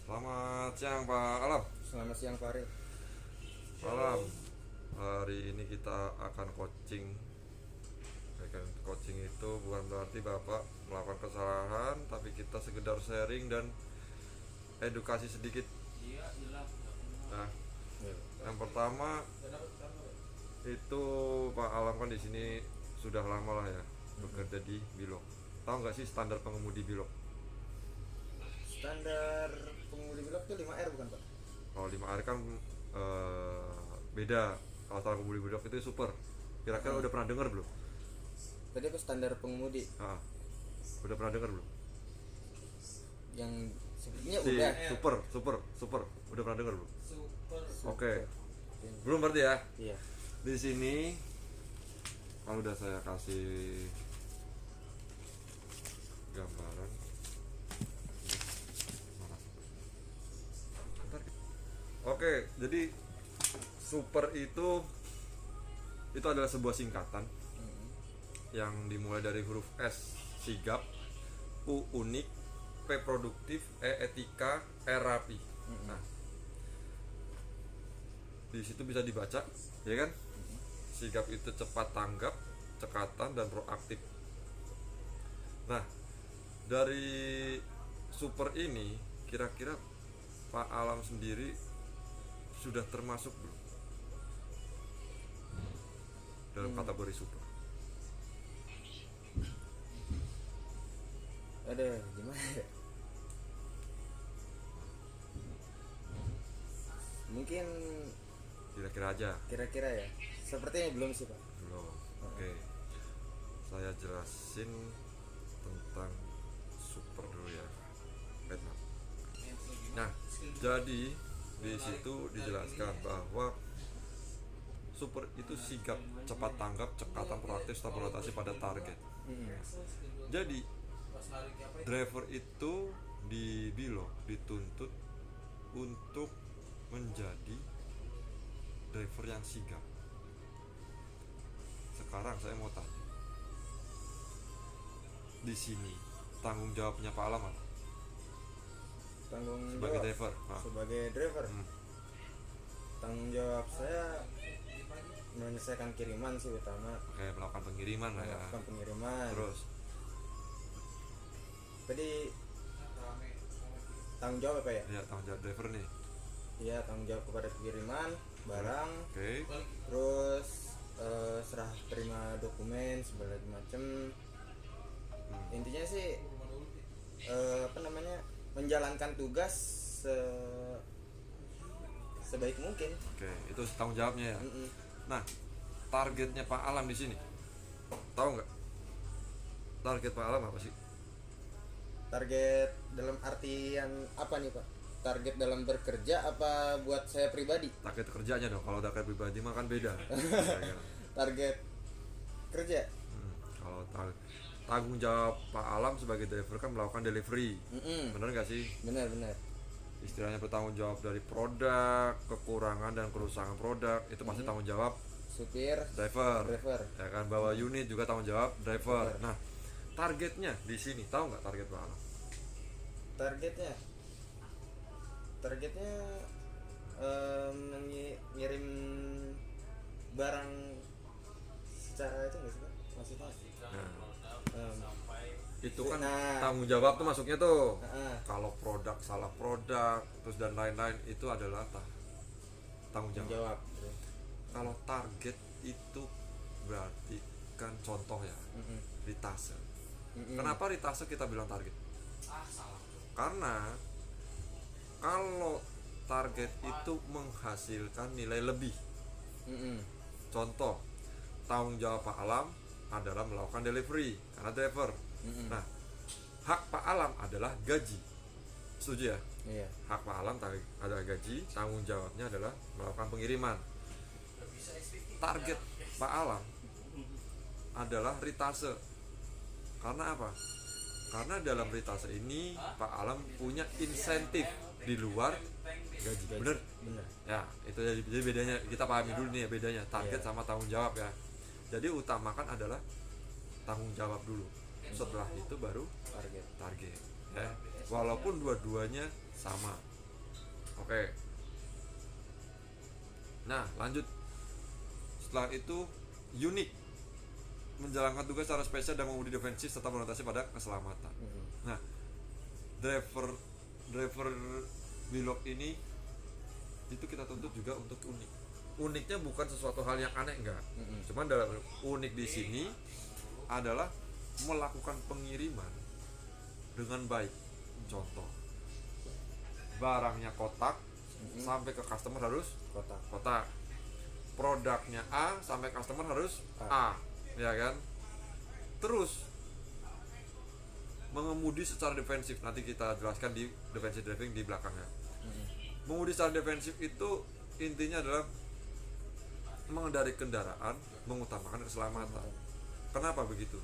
Selamat siang Pak Alam. Selamat siang Farid. Alam, hari ini kita akan coaching. Coaching itu bukan berarti Bapak melakukan kesalahan, tapi kita sekedar sharing dan edukasi sedikit. Nah, yang pertama itu Pak Alam kan di sini sudah lama lah ya bekerja di Bilog. Tahu nggak sih standar pengemudi Bilog? Standar pengemudi Bilog itu 5R bukan Pak? Kalau 5R kan beda. Kalau standar pengemudi Bilog itu super. Kira-kira udah pernah dengar belum? Tadi apa standar pengemudi? Ah, udah pernah dengar belum? Yang sebelumnya Si udah. super. Udah pernah dengar belum? Super. Oke. Belum berarti ya? Iya. Di sini kalau udah saya kasih gambaran. Oke, jadi super itu adalah sebuah singkatan yang dimulai dari huruf S sigap, U unik, P produktif, E etika, R rapi. Nah, di situ bisa dibaca, ya kan? Sigap itu cepat tanggap, cekatan dan proaktif. Nah, dari super ini kira-kira Pak Alam sendiri sudah termasuk belum dalam kategori super? Ada gimana ya? Mungkin Kira-kira aja. kira-kira ya. Sepertinya belum sih Pak. Belum. Oke. Saya jelasin tentang super dulu ya. Vietnam. Nah, jadi di situ dijelaskan bahwa super itu sigap, cepat tanggap, cekatan, proaktif, stabilisasi pada target. Jadi driver itu di Bilog dituntut untuk menjadi driver yang sigap. Sekarang saya mau tanya, di sini tanggung jawabnya Pak Alam apa? Tanggung Sebagai jawab driver. Nah, sebagai driver. Tanggung jawab saya menyelesaikan kiriman sih utama. oke, melakukan pengiriman lah ya. Melakukan pengiriman. Terus, Tadi tanggung jawab apa ya? ya tanggung jawab driver nih. Iya, tanggung jawab kepada pengiriman barang. Oke. Terus serah terima dokumen segala macem. Intinya sih menjalankan tugas sebaik mungkin. Oke, itu tanggung jawabnya ya. Nah, targetnya Pak Alam di sini, tahu nggak? Target Pak Alam apa sih? Target dalam artian apa nih Pak? Target dalam bekerja apa buat saya pribadi? Target kerjanya dong. Kalau target pribadi mah kan beda. Kira-kira. Target kerja. Kalau tanggung jawab Pak Alam sebagai driver kan melakukan delivery. Bener nggak sih? Benar. Istilahnya bertanggung jawab dari produk, kekurangan dan kerusakan produk itu pasti tanggung jawab Supir, driver. driver. Ya kan, bawa unit juga tanggung jawab driver. Nah, targetnya di sini tahu nggak target Pak Alam? Targetnya ngirim barang secara itu nggak sih Pak? Maksudnya Itu kan nah. tanggung jawab tuh masuknya tuh. Heeh. Kalau produk salah produk terus dan lain-lain itu adalah tanggung jawab. Kalau target itu berarti kan contoh ya, ritase. Kenapa ritase kita bilang target? Karena kalau target itu menghasilkan nilai lebih. Contoh, tanggung jawab Pak Alam adalah melakukan delivery karena driver. Nah, hak Pak Alam adalah gaji. Setuju ya? Iya. Hak Pak Alam adalah gaji, tanggung jawabnya adalah melakukan pengiriman. Target Pak Alam adalah ritase. Karena apa? Karena dalam ritase ini Pak Alam punya insentif di luar gaji. Bener? Ya, itu jadi bedanya. Kita pahami dulu nih ya bedanya target sama tanggung jawab ya. Jadi utamakan adalah tanggung jawab dulu. Setelah itu baru target ya. Walaupun dua-duanya sama, Oke. Nah, lanjut. Setelah itu unik, menjalankan tugas secara spesial dan mengemudi defensif serta berorientasi pada keselamatan. Nah, driver Wheelock ini itu kita tuntut juga untuk unik. Uniknya bukan sesuatu hal yang aneh, enggak. Cuman dalam unik di sini adalah melakukan pengiriman dengan baik. Contoh, barangnya kotak sampai ke customer harus kotak. Produknya A sampai customer harus A, ya kan? Terus mengemudi secara defensif, nanti kita jelaskan di defensive driving di belakangnya. Mengemudi secara defensif itu intinya adalah mengendarai kendaraan mengutamakan keselamatan. Kenapa begitu?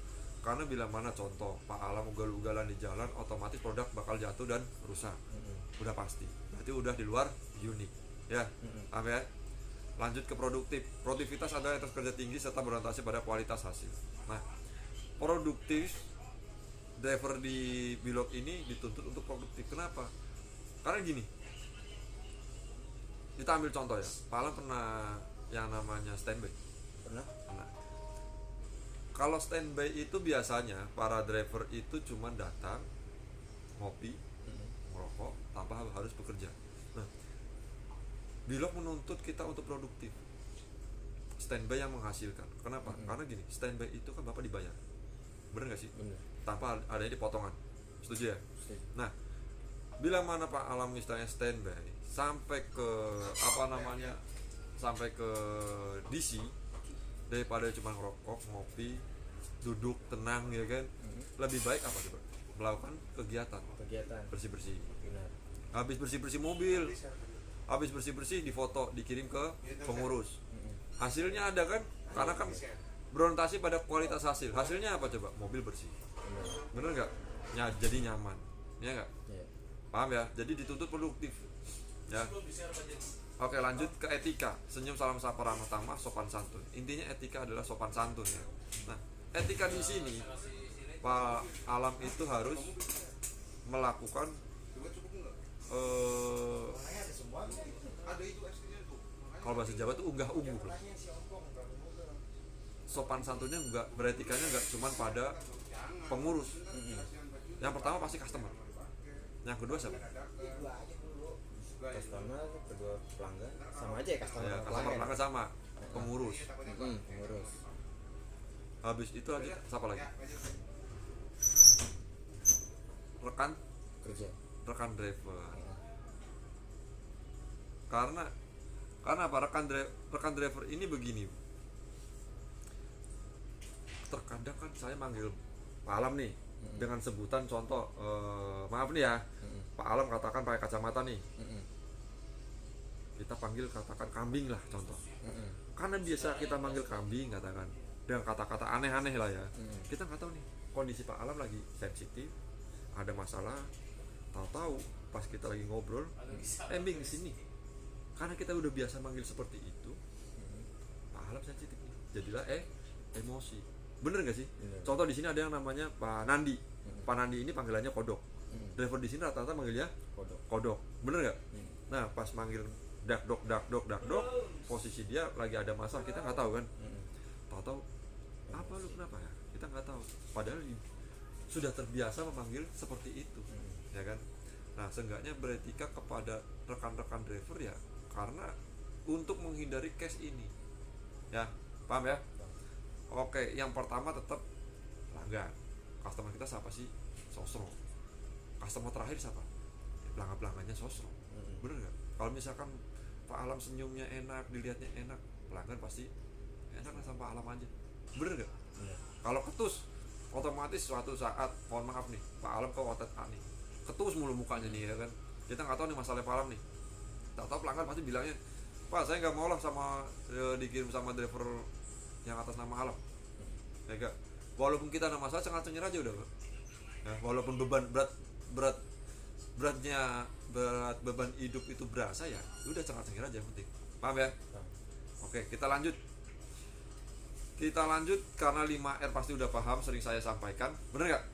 Karena bila mana contoh Pak Alam ugal-ugalan di jalan, otomatis produk bakal jatuh dan rusak. Udah pasti. Berarti udah di luar unik. Ya, paham ya? Lanjut ke produktivitas adalah etos kerja tinggi serta berorientasi pada kualitas hasil. Nah, produktif driver di Wheelock ini dituntut untuk produktif. Kenapa? Karena gini, kita ambil contoh ya, Pak Alam pernah yang namanya standby. Pernah? Kalau standby itu biasanya para driver itu cuma datang, ngopi, merokok, tanpa harus bekerja. Nah, Wheelock menuntut kita untuk produktif, standby yang menghasilkan. Kenapa? Karena gini, standby itu kan Bapak dibayar, bener nggak sih? Bener. Tanpa adanya dipotongan. Setuju ya? Setuju. Nah, bila mana Pak Alam misalnya standby sampai ke sampai ke DC, daripada cuma ngerokok, ngopi, duduk tenang, ya kan? Lebih baik apa coba? Melakukan kegiatan bersih-bersih. Benar. Habis bersih-bersih mobil, habis bersih-bersih difoto, dikirim ke pengurus. Hasilnya ada kan? Karena kan berorientasi pada kualitas hasil. Hasilnya apa coba? Mobil bersih. Bener nggak? Ya, jadi nyaman, ya nggak? Iya. Paham ya? Jadi dituntut produktif, ya. Oke, lanjut ke etika. Senyum, salam sapa, ramah tamah, sopan santun. Intinya etika adalah sopan santun, ya. Nah, etika di sini Pak Alam itu harus melakukan kalau bahasa Jawa itu unggah-ungguh. Sopan santunnya enggak, beretikanya enggak cuma pada pengurus. Yang pertama pasti customer. Yang kedua siapa? Customer, kedua pelanggan, sama aja ya customer. Ya, customer pelanggan sama, pengurus. Pengurus. Habis itu lagi siapa lagi? Rekan driver. Karena apa? Rekan driver ini begini. Terkadang kan saya manggil Pak Alam nih dengan sebutan contoh, maaf nih ya, Pak Alam katakan pakai kacamata nih. Kita panggil katakan kambing lah contoh. Karena biasa kita manggil kambing katakan dengan kata-kata aneh-aneh lah ya. Kita nggak tahu nih kondisi Pak Alam lagi sensitif, ada masalah. Tahu-tahu pas kita lagi ngobrol, embing di sini. Karena kita udah biasa manggil seperti itu, Pak Alam sensitif nih. Jadilah emosi. Bener nggak sih? Contoh di sini ada yang namanya Pak Nandi. Pak Nandi ini panggilannya kodok. Driver di sini rata-rata manggilnya kodok. Bener nggak? Nah, pas manggil dak dok, posisi dia lagi ada masalah, kita nggak tahu kan? Tahu-tahu apa lu kenapa ya? Kita nggak tahu. Padahal sudah terbiasa memanggil seperti itu, ya kan? Nah, seenggaknya beretika kepada rekan-rekan driver ya, karena untuk menghindari case ini, ya, paham ya? Oke, yang pertama tetap pelanggan. Customer kita siapa sih? Sosro. Customer terakhir siapa? Pelanggan-pelanggannya Sosro. Bener nggak? Kalau misalkan Pak Alam senyumnya enak, dilihatnya enak, pelanggan pasti enak lah sama Pak Alam aja. Bener nggak? Kalau ketus, otomatis suatu saat, mohon maaf nih, Pak Alam ke otot A nih, ketus mulu mukanya nih, ya kan? Kita nggak tahu nih masalah Pak Alam nih. Tak tahu pelanggan pasti bilangnya, Pak saya nggak mau lah sama dikirim sama driver yang atas nama Alam, ya gak? Walaupun kita nama saya cengar-cengir aja udah, ya, walaupun beban berat beban hidup itu berasa ya, udah cengar-cengir aja yang penting, paham ya? Oke, kita lanjut karena 5R pasti udah paham, sering saya sampaikan, bener gak?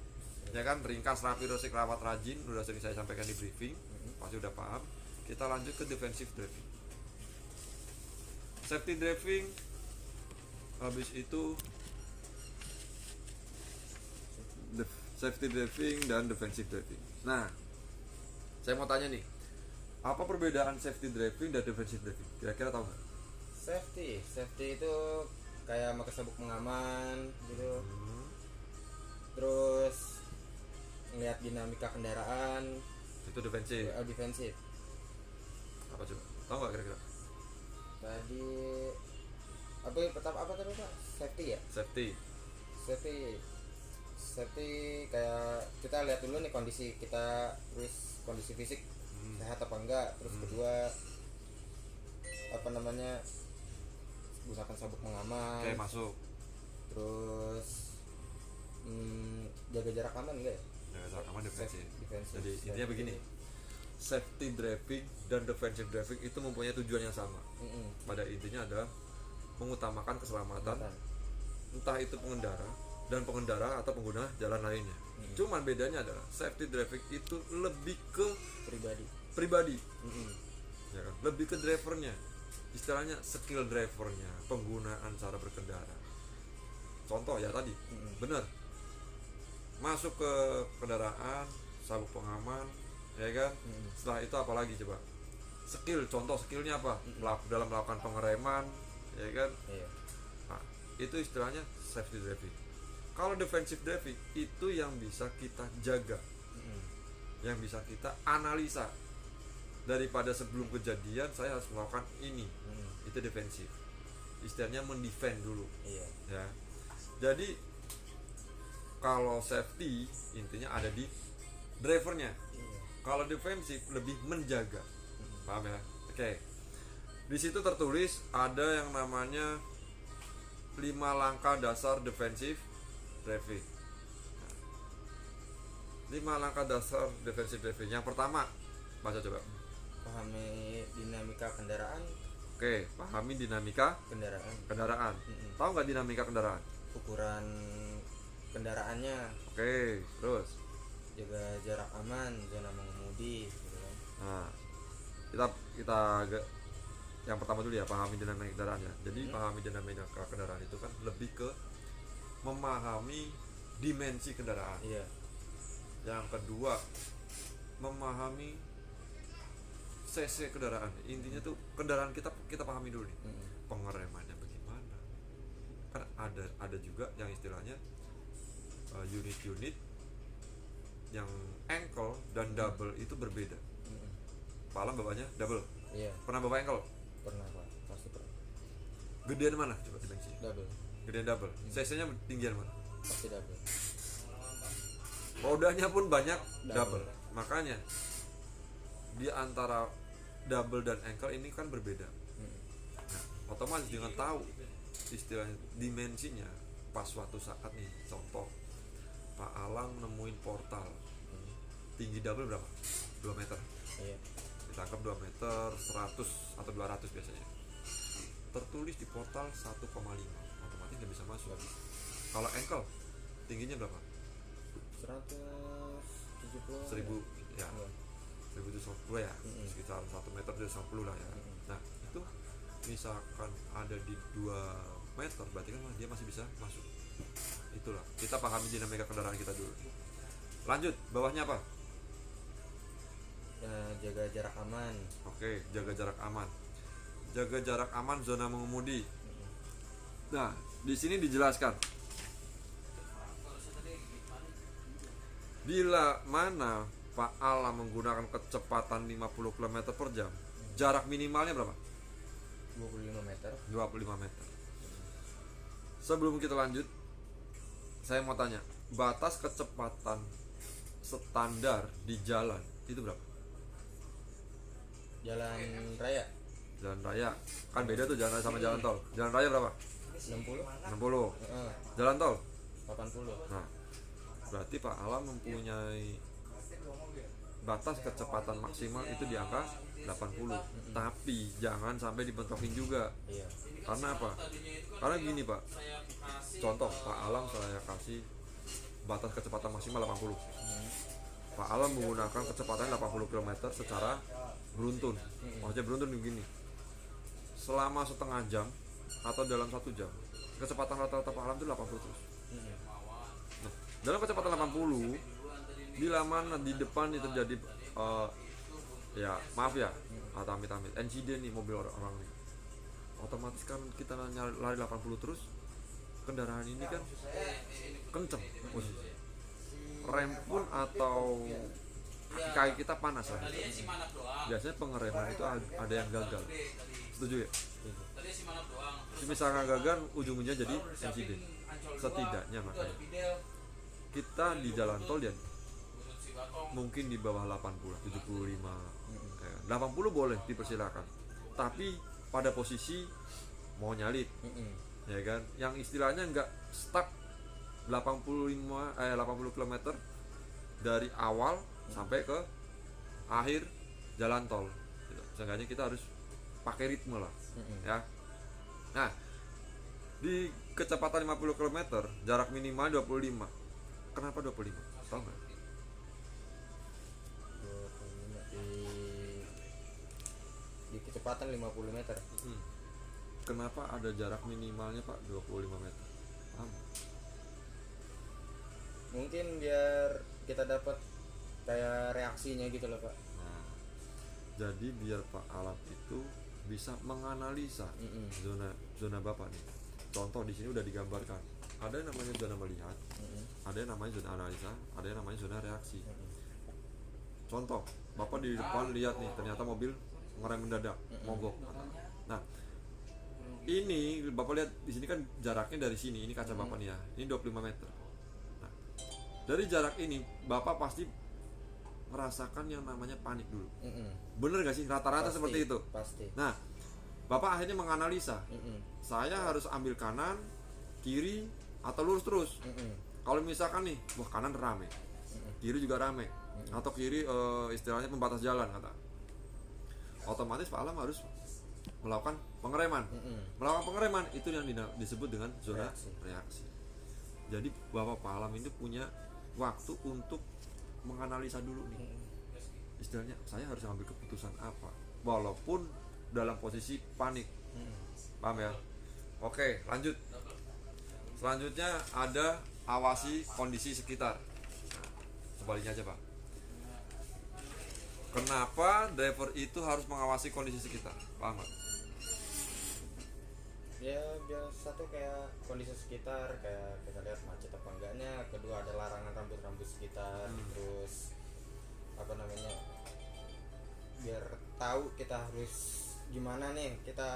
Ya kan, ringkas, rapi, resik, rawat, rajin, udah sering saya sampaikan di briefing, pasti udah paham. kita lanjut ke defensive driving. Safety driving, habis itu safety driving dan defensive driving. Nah, saya mau tanya nih, apa perbedaan safety driving dan defensive driving? Kira-kira tahu nggak? Safety itu kayak pakai sabuk pengaman gitu. Terus ngeliat dinamika kendaraan. Itu defensif. Defensif. Apa coba? Tahu nggak kira-kira? Tadi apa tadi Pak? Safety ya? Safety kayak kita lihat dulu nih kondisi kita, terus kondisi fisik sehat apa enggak, terus kedua gunakan sabuk pengaman. Oke, masuk. Terus jaga jarak aman enggak ya? Jaga jarak aman defensif. Jadi Safety. intinya begini, safety driving dan defensive driving itu mempunyai tujuan yang sama. Pada intinya adalah mengutamakan keselamatan, entah itu pengendara atau pengguna jalan lainnya. Cuman bedanya adalah safety driving itu lebih ke pribadi. Ya kan? Lebih ke drivernya, istilahnya skill drivernya, penggunaan cara berkendara. Contoh ya tadi, bener, masuk ke kendaraan, sabuk pengaman, ya kan. Setelah itu apa lagi coba? Contoh skillnya apa? Dalam melakukan pengereman, ya kan. Nah, itu istilahnya safety driving. Kalau defensive driving itu yang bisa kita jaga, yang bisa kita analisa. Daripada sebelum kejadian saya harus melakukan ini, itu defensif. Istilahnya mendefend dulu. Ya. Jadi kalau safety intinya ada di drivernya. Kalau defensif lebih menjaga. Paham ya? Oke. Di situ tertulis ada yang namanya 5 langkah dasar defensif driving. 5 langkah dasar defensif driving. Yang pertama, baca coba. Pahami dinamika kendaraan. Oke, pahami dinamika kendaraan. Tahu nggak dinamika kendaraan? Ukuran kendaraannya. Oke, terus Jaga jarak aman, zona mengemudi gitu kan. nah, kita yang pertama dulu ya, pahami dinamika kendaraannya. Jadi pahami dinamika kendaraan itu kan lebih ke memahami dimensi kendaraan. Yang kedua, memahami cc kendaraan. Intinya tuh kendaraan kita pahami dulu nih. Pengeremannya bagaimana? Kan ada juga yang istilahnya unit-unit yang ankle dan double itu berbeda. Pak Alam bapaknya double. Pernah bapak ankle? Pernah Pak, pasti pernah. Gedean mana coba dimensi? Double. Gedean double. Cc-nya tinggian mana? Pasti double. Rodanya pun banyak double. Makanya di antara double dan ankle ini kan berbeda. Nah, otomatis dengan tahu istilahnya dimensinya, pas suatu saat nih, contoh Pak Alang nemuin portal tinggi double berapa? 2 meter. Kita anggap 2 meter 100 atau 200 biasanya. Tertulis di portal 1,5, otomatis nggak bisa masuk. Kalau ankle tingginya berapa? 170. 1000 ya. 170 ya, sekitar 1 meter 110 lah ya. Nah itu misalkan ada di 2 meter, berarti kan dia masih bisa masuk. Itulah, kita pahami dinamika kendaraan kita dulu. Lanjut, bawahnya apa? Jaga jarak aman. Oke, jaga jarak aman. Jaga jarak aman zona mengemudi. Nah, di sini dijelaskan bila mana Pak Alam menggunakan kecepatan 50 km per jam, jarak minimalnya berapa? 25 meter. 25 meter. Sebelum kita lanjut, saya mau tanya, batas kecepatan standar di jalan itu berapa? Jalan raya Jalan raya kan beda tuh, jalan raya sama jalan tol. Jalan raya berapa? 60. 60. Jalan tol 80. Nah, berarti Pak Alam mempunyai batas kecepatan maksimal itu di angka 80. Tapi jangan sampai dibentokin juga. Karena apa? Karena gini Pak, contoh Pak Alam saya kasih batas kecepatan maksimal 80. Pak Alam menggunakan kecepatan 80 km secara beruntun. Maksudnya beruntun begini, selama setengah jam atau dalam 1 jam kecepatan rata-rata Pak Alam itu 80 terus. Nah, dalam kecepatan 80 bila mana di depan itu terjadi ya maaf ya, atau amit-amit insiden nih mobil orang nih, otomatis kan kita lari 80 terus, kendaraan ini kan kenceng posisi, rem pun atau kaki kita panas lah. Biasanya pengereman itu ada yang gagal. Setuju ya? Misalnya gagal, ujung-ujungnya jadi insiden. Setidaknya makanya kita di jalan tol ya mungkin di bawah 80, 75, 80 boleh dipersilakan. Tapi pada posisi mau nyalip, ya kan? Yang istilahnya nggak stuck 80 km dari awal sampai ke akhir jalan tol. Seenggaknya kita harus pakai ritme lah, ya. Nah, di kecepatan 50 km, jarak minimal 25. Kenapa 25? Tahu nggak? 25 di kecepatan 50 meter. Kenapa ada jarak minimalnya Pak 25 meter? Paham? Mungkin biar kita dapat kayak reaksinya gitu loh Pak. Nah, jadi biar Pak Alam itu bisa menganalisa zona Bapak nih. Contoh di sini udah digambarkan. Ada yang namanya zona melihat, ada yang namanya zona analisa, ada yang namanya zona reaksi. Contoh, Bapak di depan lihat nih, ternyata mobil ngerem mendadak, mogok. Nah, ini Bapak lihat di sini kan jaraknya dari sini, ini kaca Bapak nih ya, ini 25 meter. Nah, dari jarak ini Bapak pasti merasakan yang namanya panik dulu. Bener gak sih? Rata-rata seperti itu. Pasti. Nah, Bapak akhirnya menganalisa, saya harus ambil kanan, kiri, atau lurus terus. Kalau misalkan nih, wah kanan rame, kiri juga rame, atau kiri istilahnya pembatas jalan kata, otomatis Pak Alam harus melakukan pengereman. Melakukan pengereman itu yang disebut dengan zona reaksi. Jadi Bapak Pak Alam itu punya waktu untuk menganalisa dulu nih, istilahnya saya harus ambil keputusan apa walaupun dalam posisi panik. Paham ya? Oke, lanjut. Selanjutnya ada awasi kondisi sekitar. Nah, sebaliknya aja Pak, kenapa driver itu harus mengawasi kondisi sekitar? Paham gak? Ya biar satu kayak kondisi sekitar, kayak kita lihat macet apa enggaknya. Kedua ada larangan rambut sekitar. Terus apa namanya, biar tahu kita harus gimana nih, kita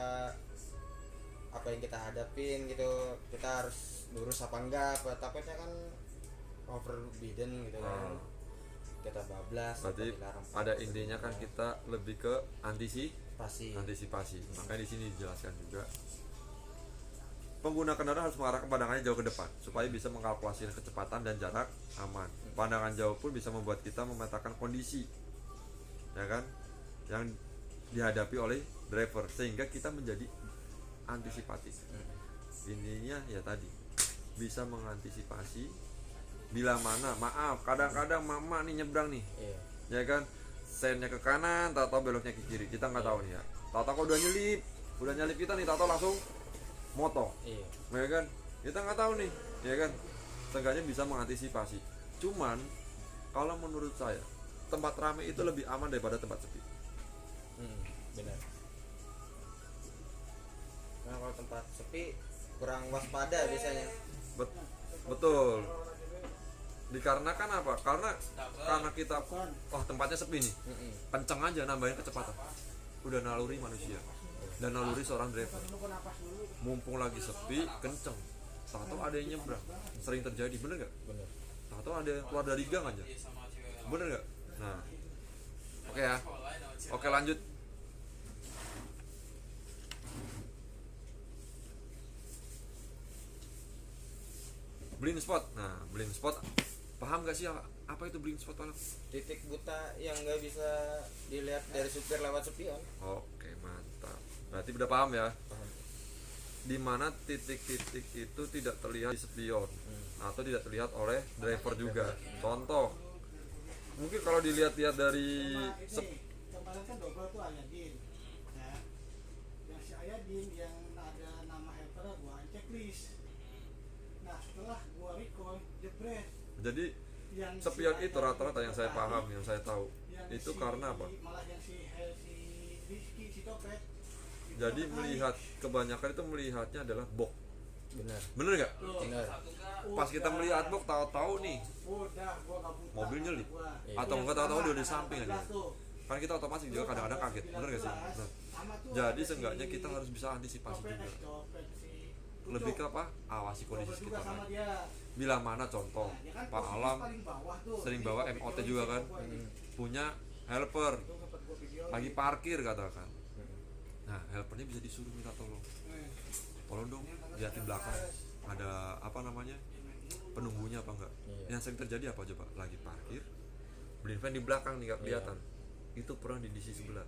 apa yang kita hadapin gitu, kita harus lurus apa enggak, apa takutnya kan overbidden gitu kan, kita bablas. Berarti pada intinya kan kita lebih ke antisipasi. Makanya di sini dijelaskan juga pengguna kendaraan harus mengarahkan pandangannya jauh ke depan supaya bisa mengkalkulasi kecepatan dan jarak aman. Pandangan jauh pun bisa membuat kita memetakan kondisi, ya kan, yang dihadapi oleh driver sehingga kita menjadi antisipatif. Intinya ya tadi bisa mengantisipasi bila mana, maaf, kadang-kadang mama nih nyebrang nih, ya kan, sennya ke kanan, tahu beloknya ke kiri, kita nggak tahu nih ya. Tahu udah nyelip kita nih, tahu langsung motong, ya kan, kita nggak tahu nih, ya kan. Seenggaknya bisa mengantisipasi. Cuman kalau menurut saya tempat ramai itu lebih aman daripada tempat sepi. Benar. Nah kalau tempat sepi kurang waspada biasanya. Betul. Dikarenakan apa? Karena kita tempatnya sepi nih, kenceng aja nambahin kecepatan, udah naluri manusia dan naluri seorang driver. Mumpung lagi sepi, kenceng, tahu ada yang nyebrang, sering terjadi, bener gak? Bener. Tahu ada yang keluar dari gang aja, bener gak? Nah, oke ya, oke lanjut. Blind spot. Nah, blind spot, paham gak sih apa itu blind spot? Titik buta yang nggak bisa dilihat dari supir lewat spion. Oke, mantap. Berarti udah paham ya? Paham. Dimana titik-titik itu tidak terlihat di spion atau tidak terlihat oleh driver juga. Contoh, mungkin kalau dilihat-lihat dari Din yang ada nama helper gua checklist. Nah setelah gua recall jebret Jadi yang spion si itu rata-rata yang saya tadi, paham, yang saya tahu yang itu si- karena apa? malah yang si Rizky si Topet itu Jadi tertarik. melihat kebanyakan itu melihatnya adalah box. Benar. Bener nggak? Tuh. Benar. Pas kita Udah. melihat box tahu-tahu nih Udah gua gak buta mobil nyelip. gua. Iya. Atau enggak tahu-tahu dia di samping aja. Tuh. Kan kita otomatis juga kadang-kadang kaget, bener gak sih? Bener. Jadi seenggaknya kita harus bisa antisipasi juga. Lebih ke apa? Awasi kondisi sekitar. Bila mana contoh, Pak Alam sering bawa MOT juga kan, punya helper, lagi parkir katakan. Nah, helpernya bisa disuruh minta tolong. Tolong dong, lihat di belakang ada apa namanya, penunggunya apa enggak. Iya. Yang sering terjadi apa coba? Lagi parkir, blind van di belakang nih nggak kelihatan. Itu pernah di sisi sebelah.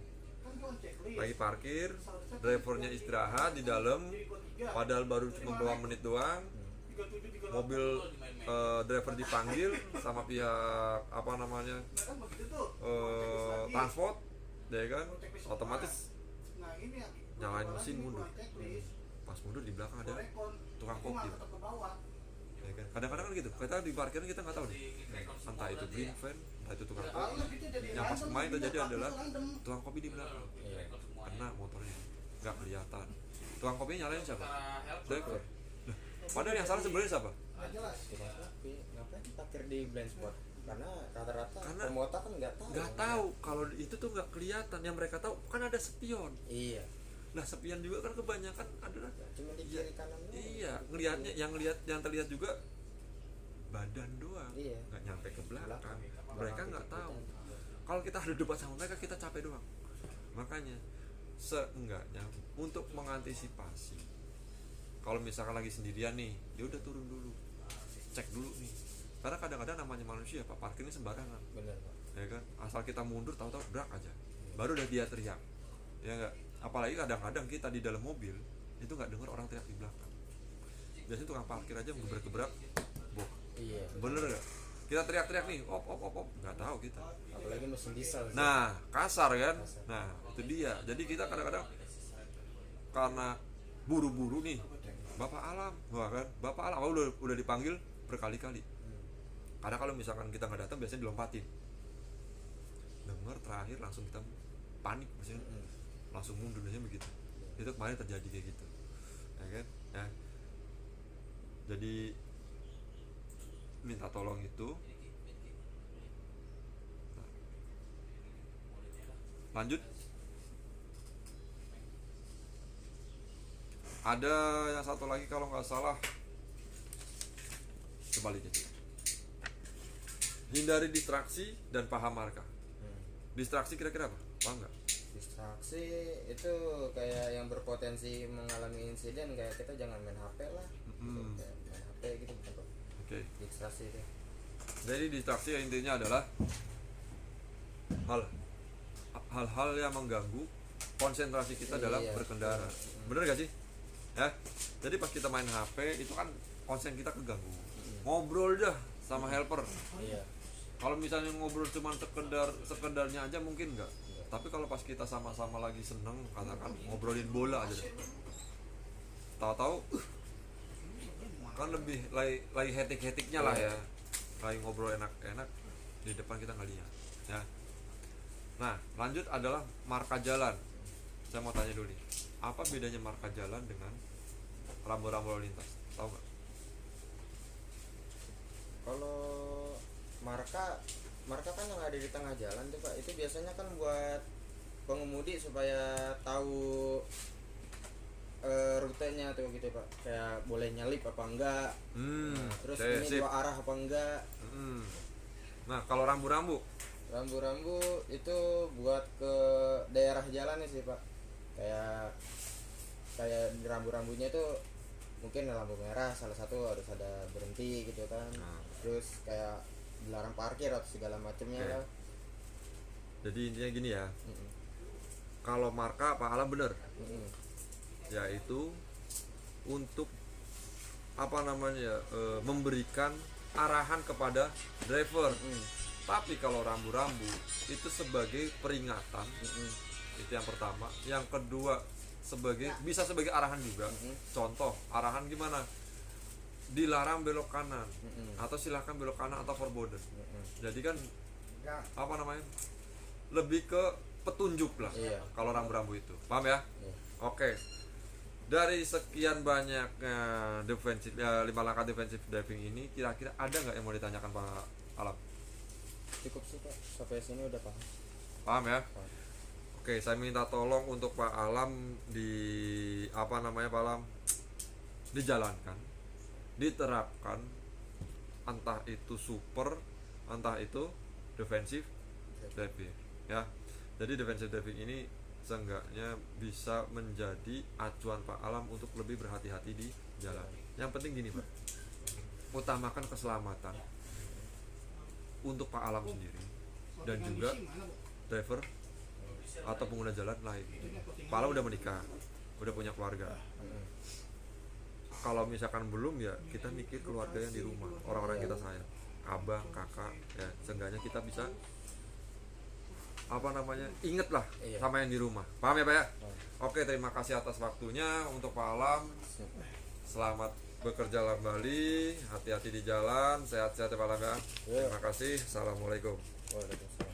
Lagi parkir, drivernya istirahat di dalam, padahal baru cuma beberapa menit doang. Mobil driver dipanggil sama pihak apa namanya transport, ya kan, otomatis nyalain mesin mundur. Pas mundur di belakang ada tukang kopi, ya kan. Kadang-kadang kan gitu, kita di parkiran kita nggak tahu nih, entah itu blind van, entah itu tukang kopi. Yang pas kemarin terjadi adalah tukang kopi di belakang, Iya. kena motornya, nggak kelihatan. Tukang kopinya nyalain siapa? Driver. Nah, padahal yang salah sebenarnya siapa? Nggak jelas. Tukang kopi ngapain parkir di blind spot? Karena rata-rata Karena pemota kan nggak tahu. Nggak tahu, kalau itu tuh nggak kelihatan. Yang mereka tahu kan ada spion. Iya. Nah, spion juga kan kebanyakan adalah Cuma di kiri kanan doang. iya, ngelihatnya yang terlihat juga badan doang, Iya. nggak nyampe ke belakang. Belakang. Mereka nggak tahu. Kalau kita ada debat sama mereka, kita capek doang. Makanya seenggaknya untuk mengantisipasi, kalau misalkan lagi sendirian nih, ya udah turun dulu, cek dulu nih. Karena kadang-kadang namanya manusia, Pak, parkirnya sembarangan, Benar, Pak. ya kan? Asal kita mundur, tahu-tahu brak aja, baru udah dia teriak, ya nggak? Apalagi kadang-kadang kita di dalam mobil itu nggak dengar orang teriak di belakang. Biasanya tukang parkir aja gebrak-gebrak, bok, Iya. bener nggak? Kita teriak-teriak nih, op, nggak tahu kita. Apalagi mesin diesel. sih. Nah, kasar kan? Nah, itu dia. Jadi kita kadang-kadang karena buru-buru nih, Bapak Alam, wah kan? Bapak Alam, udah dipanggil berkali-kali. Karena kalau misalkan kita nggak datang, biasanya dilompatin. Dengar terakhir langsung kita panik, biasanya langsung mundur, biasanya begitu. Itu kemarin terjadi kayak gitu, ya kan? Ya. Jadi minta tolong itu. Lanjut. Ada yang satu lagi kalau nggak salah sebaliknya. Hindari distraksi dan paham marka. Distraksi kira-kira apa? Paham nggak? Distraksi itu kayak yang berpotensi mengalami insiden, kayak kita jangan main HP lah. Kayak main HP gitu bukan, Pak. Oke. Distraksi itu. Jadi distraksi intinya adalah hal-hal yang mengganggu konsentrasi kita dalam Iya. berkendara. Bener gak sih? Ya. Jadi pas kita main HP itu kan konsen kita keganggu. Ngobrol dah sama helper. Iya. Kalau misalnya ngobrol cuma sekedarnya aja mungkin enggak. Tapi kalau pas kita sama-sama lagi seneng, katakan ngobrolin bola aja deh. Tahu-tahu kan lebih lagi hetik-hetiknya lah ya. Lagi ngobrol enak-enak, di depan kita nggak lihat. Ya. Nah, lanjut adalah marka jalan. Saya mau tanya dulu nih, apa bedanya marka jalan dengan rambu-rambu lalu lintas? Tahu nggak? Kalau marka kan yang ada di tengah jalan tuh, Pak. Itu biasanya kan buat pengemudi supaya tahu rutenya tuh gitu, Pak. Kayak boleh nyelip apa enggak. Nah, terus oke, ini sip. dua arah apa enggak. Nah, kalau rambu-rambu, Rambu-rambu itu buat ke daerah jalannya sih, Pak. Kayak di rambu-rambunya itu mungkin lampu merah salah satu harus ada berhenti gitu kan. Terus kayak dilarang parkir atau segala macamnya Oke. lah. jadi intinya gini ya. Kalau marka Pak Alam bener, yaitu untuk apa namanya, memberikan arahan kepada driver. Tapi kalau rambu-rambu itu sebagai peringatan, itu yang pertama. Yang kedua bisa sebagai arahan juga. Contoh arahan gimana, dilarang belok kanan atau silahkan belok kanan atau forbidden. Jadi kan apa namanya, lebih ke petunjuk lah. Iya. Kalau rambu-rambu itu, paham ya? Iya. Oke, dari sekian banyaknya defensif 5 langkah defensif diving ini, kira-kira ada nggak yang mau ditanyakan Pak Alam? Cukup sih Pak, sampai sini udah paham. Paham ya? Paham. Oke, saya minta tolong untuk Pak Alam di apa namanya Pak Alam, dijalankan, diterapkan, entah itu super, entah itu defensif diving ya. Jadi defensive diving ini seenggaknya bisa menjadi acuan Pak Alam untuk lebih berhati-hati di jalan. Yang penting gini Pak, utamakan keselamatan untuk Pak Alam sendiri dan juga driver atau pengguna jalan lain. Pak Alam udah menikah, udah punya keluarga. Kalau misalkan belum, ya kita mikir keluarga yang di rumah, orang-orang yang kita sayang, abang, kakak, ya seenggaknya kita bisa apa namanya, inget lah sama yang di rumah. Paham ya Pak ya? Oke, terima kasih atas waktunya untuk Pak Alam. Selamat bekerja kembali, hati-hati di jalan, sehat-sehat ya Pak Alam ya. Terima kasih. Assalamualaikum. Waalaikumsalam.